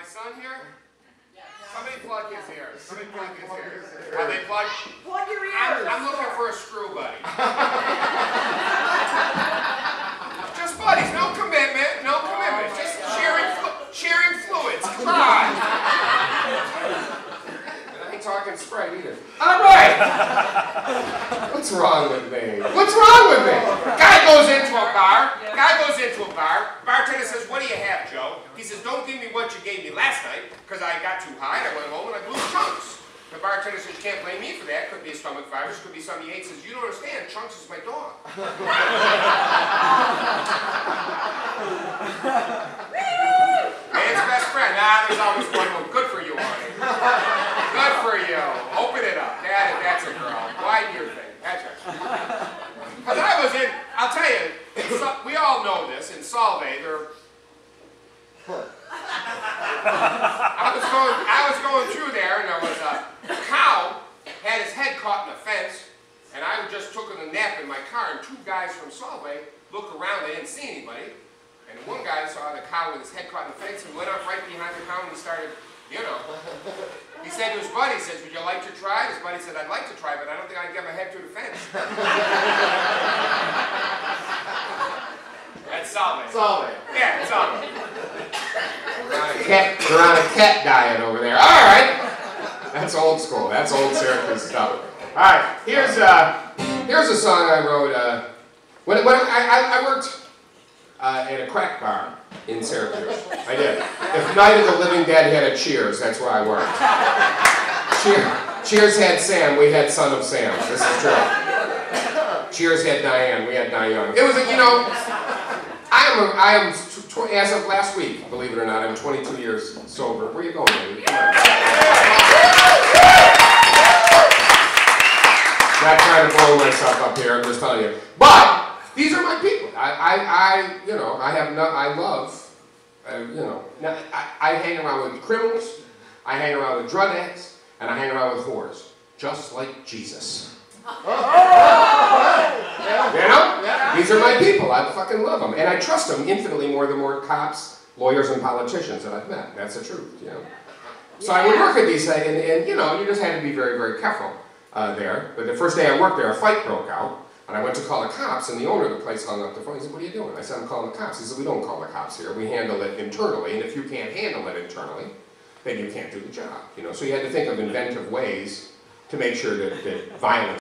son here? Somebody plug his ears. Somebody plug his ears. Are they plugged? Plug your ears. I'm looking for a screw buddy. Just buddies, no commitment, no commitment. Just sharing fluids. Come on. And I ain't talking Sprite either. All right. What's wrong with me? What's wrong with me? Guy goes into a bar. Bartender says, "What do you have, Joe?" He says, "Don't give me what you gave me last night, because I got too high and I went home and I blew chunks." The bartender says, "You can't blame me for that. Could be a stomach virus, could be something you ate." He says, "You don't understand. Chunks is my dog." Man's best friend. There's always one more. Good for you, honey. Good for you. Open it up. That's a girl. Widen your thing. That's right. Because I was in, I'll tell you, we all know this, in Solvay, I was going through there, and there was a cow, had his head caught in a fence, and I just took a nap in my car, and two guys from Solvay looked around, they didn't see anybody, and one guy saw the cow with his head caught in the fence, and went up right behind the cow, and he started, you know, he said to his buddy, he says, "Would you like to try?" His buddy said, "I'd like to try, but I don't think I can get my head through the fence." That's Solvay. Solvay. Yeah, it's Solvay. They're on a cat diet over there. All right. That's old school. That's old Syracuse stuff. All right. Here's a song I wrote. When I worked at a crack bar in Syracuse. I did. If Night of the Living Dead had a Cheers, that's where I worked. Cheers had Sam. We had Son of Sam. This is true. Cheers had Diane. We had Diane. It was, you know. I am, as of last week, believe it or not, I'm 22 years sober. Where are you going, baby? Come on. Not trying to blow myself up here, I'm just telling you. But, these are my people. I hang around with criminals, I hang around with drug addicts, and I hang around with whores. Just like Jesus. You know? These are my people. I fucking love them. And I trust them infinitely more than more cops, lawyers, and politicians that I've met. That's the truth, you know? So I would work at these things, and you know, you just had to be very, very careful there. But the first day I worked there, a fight broke out, and I went to call the cops, and the owner of the place hung up the phone. He said, "What are you doing?" I said, "I'm calling the cops." He said, "We don't call the cops here. We handle it internally, and if you can't handle it internally, then you can't do the job." You know? So you had to think of inventive ways to make sure that violence